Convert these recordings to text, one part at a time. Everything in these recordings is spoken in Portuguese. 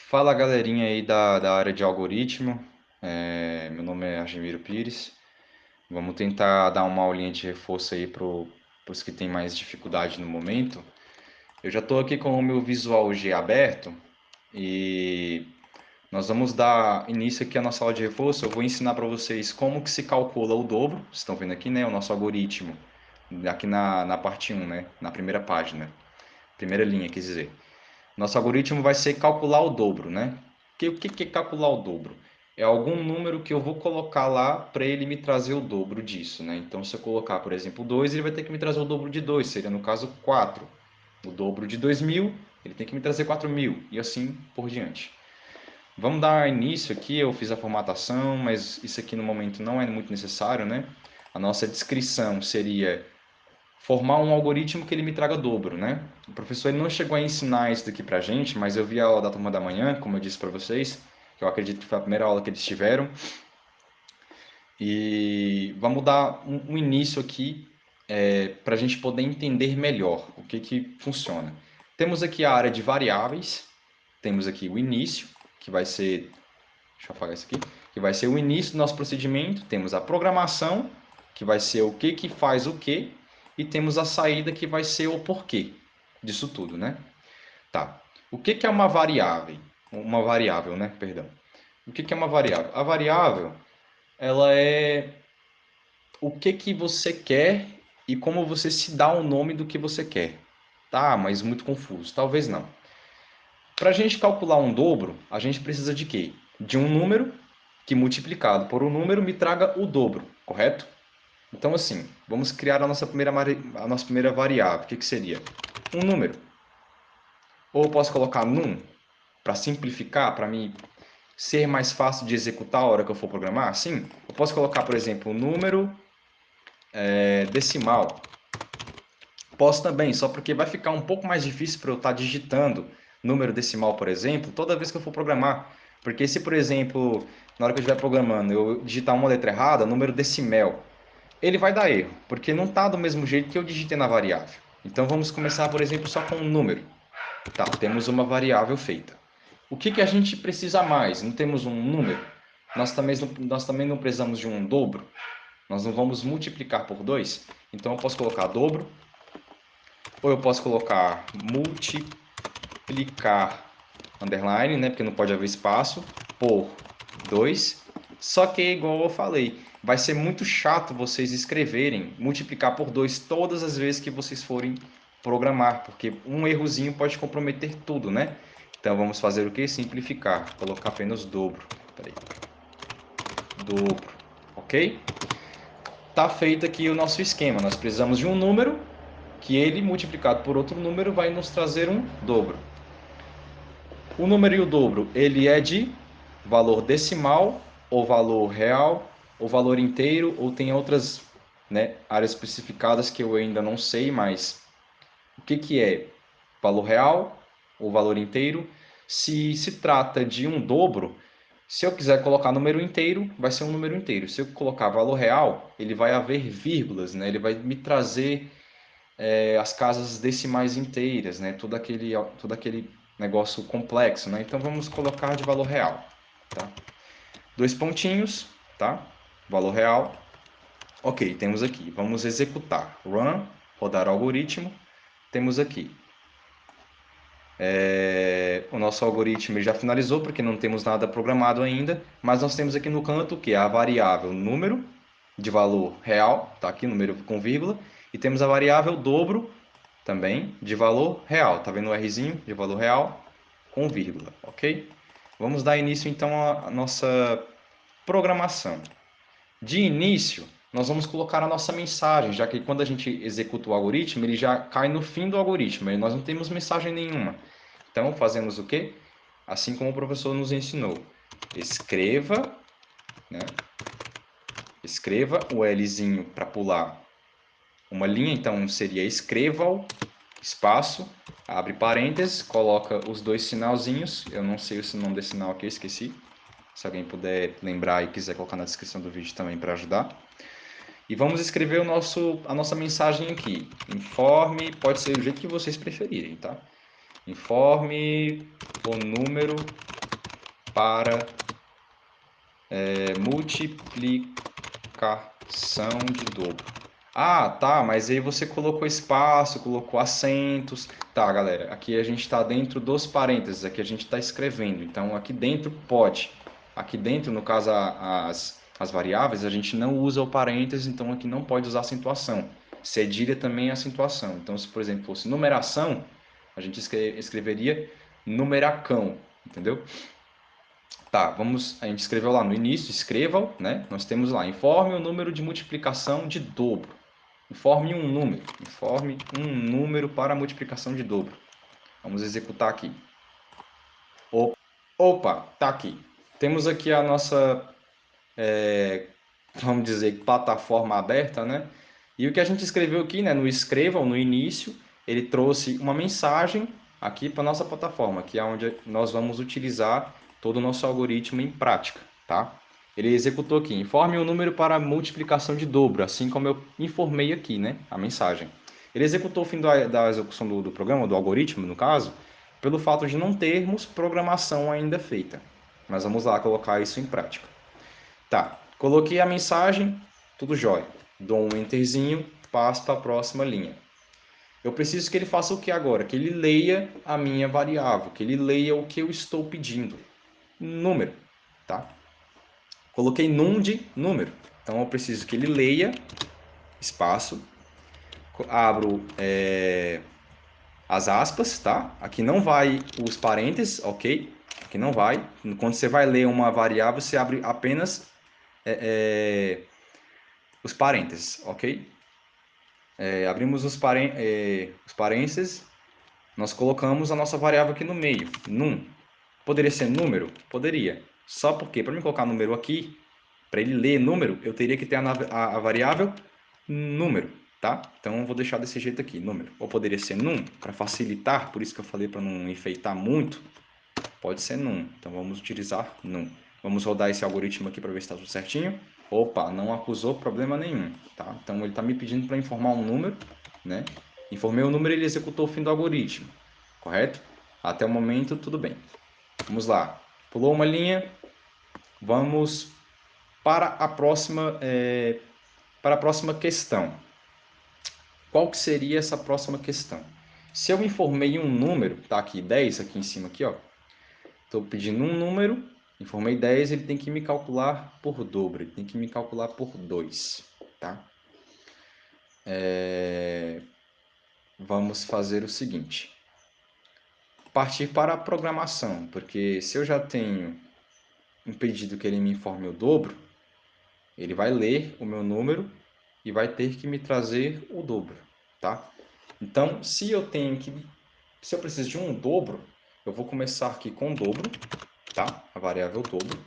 Fala galerinha aí da área de algoritmo, meu nome é Argemiro Pires. Vamos tentar dar uma aulinha de reforço aí para os que têm mais dificuldade no momento. Eu já estou aqui com o meu Visual G aberto e nós vamos dar início aqui à nossa aula de reforço. Eu vou ensinar para vocês como que se calcula o dobro. Vocês estão vendo aqui, né, o nosso algoritmo, aqui na parte 1, né, na primeira página, primeira linha, quer dizer. Nosso algoritmo vai ser calcular o dobro, né? O que é calcular o dobro? É algum número que eu vou colocar lá para ele me trazer o dobro disso, né? Então, se eu colocar, por exemplo, 2, ele vai ter que me trazer o dobro de 2, seria no caso 4. O dobro de 2.000, ele tem que me trazer 4.000, e assim por diante. Vamos dar início aqui, eu fiz a formatação, mas isso aqui no momento não é muito necessário, né? A nossa descrição seria formar um algoritmo que ele me traga dobro, né? O professor ele não chegou a ensinar isso daqui pra gente, mas eu vi a aula da turma da manhã, como eu disse para vocês, que eu acredito que foi a primeira aula que eles tiveram. E vamos dar um início aqui para a gente poder entender melhor o que funciona. Temos aqui a área de variáveis, temos aqui o início, que vai ser, deixa eu apagar isso aqui, que vai ser o início do nosso procedimento, temos a programação, que vai ser o que faz o que, e temos a saída, que vai ser o porquê disso tudo, né? Tá. O que é uma variável? Uma variável, né? Perdão. O que é uma variável? A variável, ela é o que você quer e como você se dá o nome do que você quer. Tá, mas muito confuso. Talvez não. Para a gente calcular um dobro, a gente precisa de quê? De um número que multiplicado por um número me traga o dobro, correto? Então assim, vamos criar a nossa primeira variável. O que seria? Um número. Ou eu posso colocar num, para simplificar, para mim ser mais fácil de executar a hora que eu for programar? Sim, eu posso colocar, por exemplo, um número decimal. Posso também, só porque vai ficar um pouco mais difícil para eu estar digitando número decimal, por exemplo, toda vez que eu for programar. Porque se, por exemplo, na hora que eu estiver programando, eu digitar uma letra errada, número decimal, ele vai dar erro, porque não está do mesmo jeito que eu digitei na variável. Então vamos começar, por exemplo, só com um número. Tá, temos uma variável feita. O que a gente precisa mais? Não temos um número? Nós também não precisamos de um dobro? Nós não vamos multiplicar por 2? Então eu posso colocar dobro, ou eu posso colocar multiplicar underline, né, porque não pode haver espaço, por 2. Só que, igual eu falei, vai ser muito chato vocês escreverem multiplicar por 2 todas as vezes que vocês forem programar, porque um errozinho pode comprometer tudo, né? Então vamos fazer o que? Simplificar, colocar apenas dobro. Peraí. Dobro, ok? Tá feito aqui o nosso esquema. Nós precisamos de um número que ele multiplicado por outro número vai nos trazer um dobro. O número e o dobro, ele é de valor decimal, ou valor real, ou valor inteiro, ou tem outras, né, áreas especificadas que eu ainda não sei, mas o que é valor real ou valor inteiro? Se trata de um dobro, se eu quiser colocar número inteiro, vai ser um número inteiro. Se eu colocar valor real, ele vai haver vírgulas, né? Ele vai me trazer as casas decimais inteiras, né? Todo aquele negócio complexo, né? Então vamos colocar de valor real, tá? Dois pontinhos, tá? Valor real. Ok, temos aqui. Vamos executar. Run, rodar o algoritmo. Temos aqui. O nosso algoritmo já finalizou, porque não temos nada programado ainda, mas nós temos aqui no canto que é a variável número de valor real, tá aqui, número com vírgula, e temos a variável dobro também de valor real, tá vendo o Rzinho de valor real com vírgula, ok? Vamos dar início então à nossa programação. De início, nós vamos colocar a nossa mensagem, já que quando a gente executa o algoritmo, ele já cai no fim do algoritmo, e nós não temos mensagem nenhuma. Então, fazemos o quê? Assim como o professor nos ensinou. Escreva, né? Escreva o Lzinho para pular uma linha, então seria escreva-o, espaço, abre parênteses, coloca os dois sinalzinhos, eu não sei o nome desse sinal aqui, eu esqueci. Se alguém puder lembrar e quiser colocar na descrição do vídeo também para ajudar. E vamos escrever a nossa mensagem aqui. Informe, pode ser do jeito que vocês preferirem, tá? Informe o número para multiplicação de dobro. Ah, tá, mas aí você colocou espaço, colocou acentos. Tá, galera, aqui a gente está dentro dos parênteses, aqui a gente está escrevendo. Então, aqui dentro pode. Aqui dentro, no caso, as variáveis, a gente não usa o parênteses, então aqui não pode usar acentuação. Cedilha também é acentuação. Então, se, por exemplo, fosse numeração, a gente escreveria numeracão, entendeu? Tá, a gente escreveu lá no início, escrevam, né? Nós temos lá, informe o número de multiplicação de dobro. Informe um número para a multiplicação de dobro. Vamos executar aqui. Opa, tá aqui. Temos aqui a nossa, vamos dizer, plataforma aberta, né? E o que a gente escreveu aqui, né, no escrevam, no início, ele trouxe uma mensagem aqui para nossa plataforma, que é onde nós vamos utilizar todo o nosso algoritmo em prática, tá? Ele executou aqui, informe o número para a multiplicação de dobro, assim como eu informei aqui, né, a mensagem. Ele executou o fim da execução do programa, do algoritmo, no caso, pelo fato de não termos programação ainda feita. Mas vamos lá colocar isso em prática. Tá, coloquei a mensagem, tudo jóia. Dou um enterzinho, passo para a próxima linha. Eu preciso que ele faça o que agora? Que ele leia a minha variável, que ele leia o que eu estou pedindo. Número, tá? Coloquei num de número. Então eu preciso que ele leia, espaço, abro as aspas, tá? Aqui não vai os parênteses, ok? Aqui não vai. Quando você vai ler uma variável, você abre apenas os parênteses, ok? Abrimos os parênteses, nós colocamos a nossa variável aqui no meio, num. Poderia ser número? Poderia. Só porque, para me colocar número aqui, para ele ler número, eu teria que ter a variável número, tá? Então, eu vou deixar desse jeito aqui, número. Ou poderia ser num, para facilitar, por isso que eu falei para não enfeitar muito, pode ser num. Então, vamos utilizar num. Vamos rodar esse algoritmo aqui para ver se está tudo certinho. Opa, não acusou problema nenhum, tá? Então, ele está me pedindo para informar um número, né? Informei o número e ele executou o fim do algoritmo, correto? Até o momento, tudo bem. Vamos lá. Pulou uma linha. Vamos para a próxima questão. Qual que seria essa próxima questão? Se eu informei um número, tá aqui 10 aqui em cima aqui, ó. Estou pedindo um número, informei 10, ele tem que me calcular por dobro, ele tem que me calcular por 2, tá? Vamos fazer o seguinte. Partir para a programação, porque se eu já tenho um pedido que ele me informe o dobro, ele vai ler o meu número e vai ter que me trazer o dobro, tá? Então, se eu preciso de um dobro, eu vou começar aqui com o dobro, tá? A variável dobro.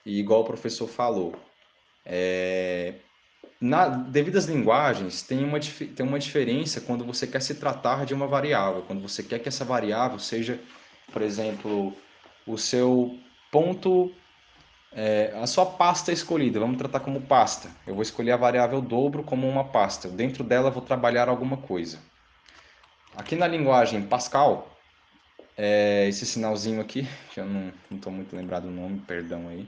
E igual o professor falou, devido às linguagens, tem uma diferença quando você quer se tratar de uma variável, quando você quer que essa variável seja, por exemplo, o seu ponto, a sua pasta escolhida, vamos tratar como pasta. Eu vou escolher a variável dobro como uma pasta. Dentro dela eu vou trabalhar alguma coisa. Aqui na linguagem Pascal, esse sinalzinho aqui, que eu não estou muito lembrado do nome, perdão aí.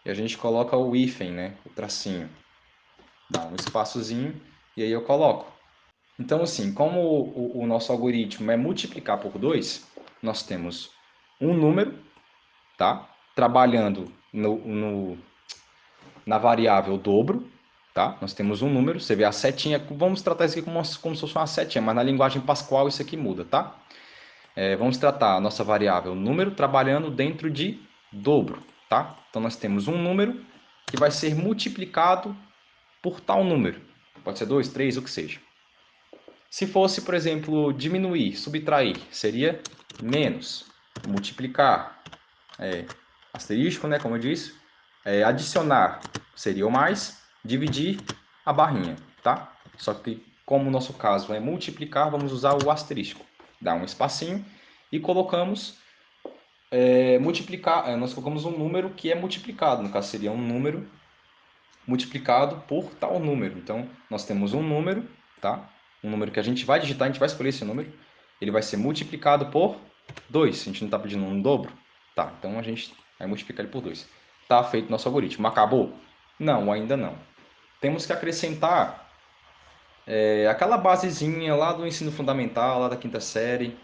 E a gente coloca o hífen, né? O tracinho. Dá um espaçozinho e aí eu coloco. Então, assim, como o nosso algoritmo é multiplicar por 2, nós temos um número, tá? Trabalhando na variável dobro, tá? Nós temos um número, você vê a setinha, vamos tratar isso aqui como se fosse uma setinha, mas na linguagem Pascal isso aqui muda, tá? Vamos tratar a nossa variável número trabalhando dentro de dobro, tá? Então nós temos um número que vai ser multiplicado por tal número. Pode ser 2, 3, o que seja. Se fosse, por exemplo, diminuir, subtrair, seria menos. Multiplicar, asterisco, né, como eu disse. Adicionar seria o mais. Dividir, a barrinha, tá? Só que, como o nosso caso é multiplicar, vamos usar o asterisco. Dá um espacinho e colocamos multiplicar. Nós colocamos um número que é multiplicado. No caso, seria um número multiplicado por tal número. Então, nós temos um número, tá? Um número que a gente vai digitar, a gente vai escolher esse número. Ele vai ser multiplicado por 2. A gente não está pedindo um dobro. Tá, então a gente Aí multiplica ele por 2. Tá feito nosso algoritmo. Acabou? Não, ainda não. Temos que acrescentar aquela basezinha lá do ensino fundamental, lá da quinta série,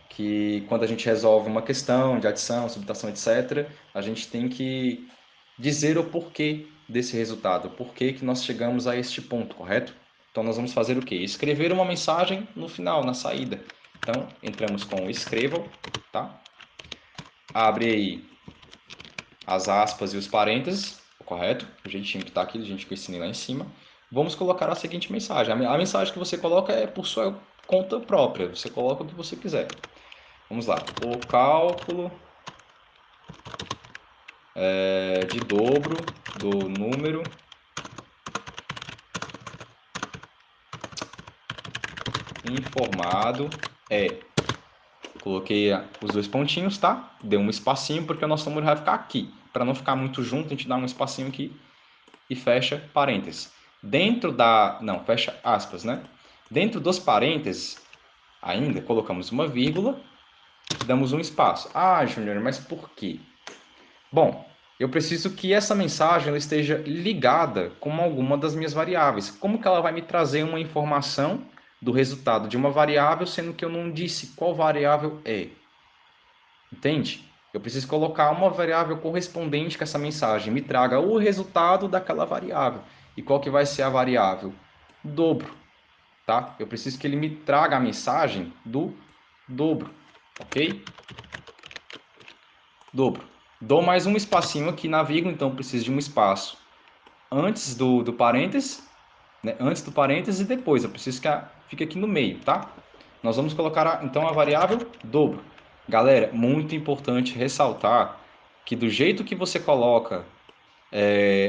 que quando a gente resolve uma questão de adição, subtração, etc., a gente tem que dizer o porquê desse resultado, o porquê que nós chegamos a este ponto, correto? Então nós vamos fazer o quê? Escrever uma mensagem no final, na saída. Então entramos com escrevam, tá? Abre aí as aspas e os parênteses, correto? O jeitinho que está aqui, a gente que eu ensinei lá em cima. Vamos colocar a seguinte mensagem. A mensagem que você coloca é por sua conta própria, você coloca o que você quiser. Vamos lá. O cálculo de dobro do número informado é. Coloquei os dois pontinhos, tá? Deu um espacinho porque o nosso número vai ficar aqui. Para não ficar muito junto, a gente dá um espacinho aqui e fecha parênteses. Dentro da... Não, fecha aspas, né? Dentro dos parênteses, ainda colocamos uma vírgula e damos um espaço. Ah, Júnior, mas por quê? Bom, eu preciso que essa mensagem ela esteja ligada com alguma das minhas variáveis. Como que ela vai me trazer uma informação do resultado de uma variável, sendo que eu não disse qual variável é? Entende? Eu preciso colocar uma variável correspondente com essa mensagem. Me traga o resultado daquela variável. E qual que vai ser a variável? Dobro, tá? Eu preciso que ele me traga a mensagem do dobro, ok? Dobro. Dou mais um espacinho aqui na vírgula, então preciso de um espaço antes do parênteses, né? Antes do parênteses e depois. Eu preciso que fique aqui no meio, tá? Nós vamos colocar então a variável dobro. Galera, muito importante ressaltar que do jeito que você coloca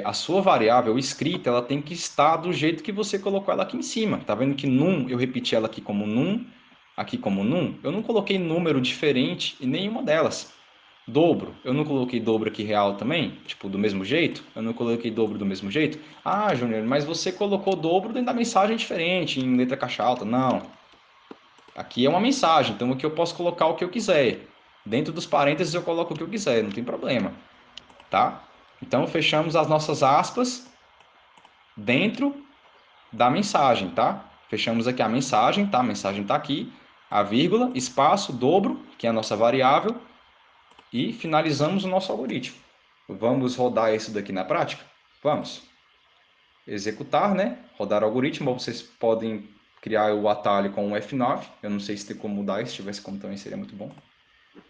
a sua variável escrita, ela tem que estar do jeito que você colocou ela aqui em cima. Tá vendo que num, eu repeti ela aqui como num, aqui como num? Eu não coloquei número diferente em nenhuma delas. Dobro, eu não coloquei dobro aqui real também? Tipo, do mesmo jeito? Eu não coloquei dobro do mesmo jeito? Ah, Júnior, mas você colocou dobro dentro da mensagem diferente, em letra caixa alta. Não. Aqui é uma mensagem, então aqui eu posso colocar o que eu quiser. Dentro dos parênteses eu coloco o que eu quiser, não tem problema. Tá? Então fechamos as nossas aspas dentro da mensagem, tá? Fechamos aqui a mensagem, tá? A mensagem está aqui, a vírgula, espaço, dobro, que é a nossa variável, e finalizamos o nosso algoritmo. Vamos rodar isso daqui na prática? Vamos. Executar, né? Rodar o algoritmo, ou vocês podem criar o atalho com o F9. Eu não sei se tem como mudar, se tivesse como também seria muito bom.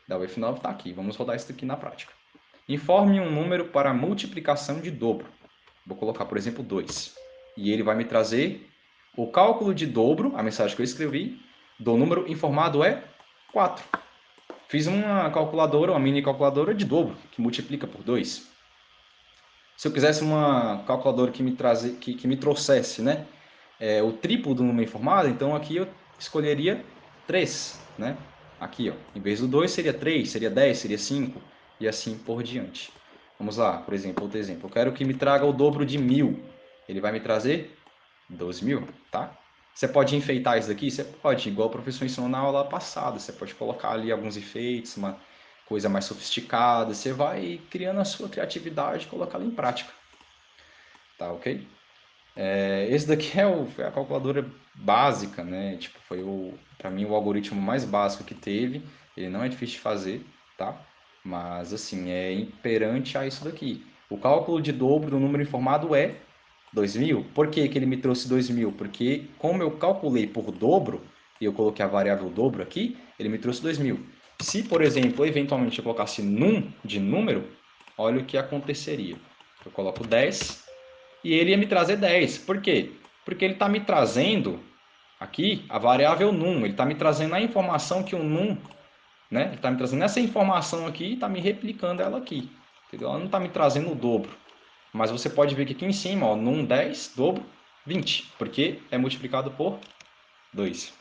Dá o F9, está aqui. Vamos rodar isso daqui na prática. Informe um número para multiplicação de dobro. Vou colocar, por exemplo, 2. E ele vai me trazer o cálculo de dobro, a mensagem que eu escrevi, do número informado é 4. Fiz uma calculadora, uma mini calculadora de dobro, que multiplica por 2. Se eu quisesse uma calculadora que me trouxesse, né, o triplo do número informado, então aqui eu escolheria 3, né? Aqui, ó, em vez do 2 seria 3, seria 10, seria 5 e assim por diante. Vamos lá, por exemplo, outro exemplo. Eu quero que me traga o dobro de 1000. Ele vai me trazer 12.000, tá? Você pode enfeitar isso daqui? Você pode, igual o professor ensinou na aula passada. Você pode colocar ali alguns efeitos, uma coisa mais sofisticada. Você vai criando a sua criatividade e colocá-la em prática. Tá, ok? Esse daqui é a calculadora básica, né? Tipo, foi para mim o algoritmo mais básico que teve. Ele não é difícil de fazer, tá? Mas assim, é imperante a isso daqui. O cálculo de dobro do número informado é 2.000. Por que que ele me trouxe 2.000? Porque como eu calculei por dobro, e eu coloquei a variável dobro aqui, ele me trouxe 2.000. Se, por exemplo, eventualmente eu colocasse num de número, olha o que aconteceria. Eu coloco 10 e ele ia me trazer 10. Por quê? Porque ele está me trazendo aqui a variável num. Ele está me trazendo a informação que o num, né? Ele está me trazendo essa informação aqui e está me replicando ela aqui. Entendeu? Ela não está me trazendo o dobro. Mas você pode ver que aqui em cima, ó, num 10, dobro, 20. Porque é multiplicado por 2.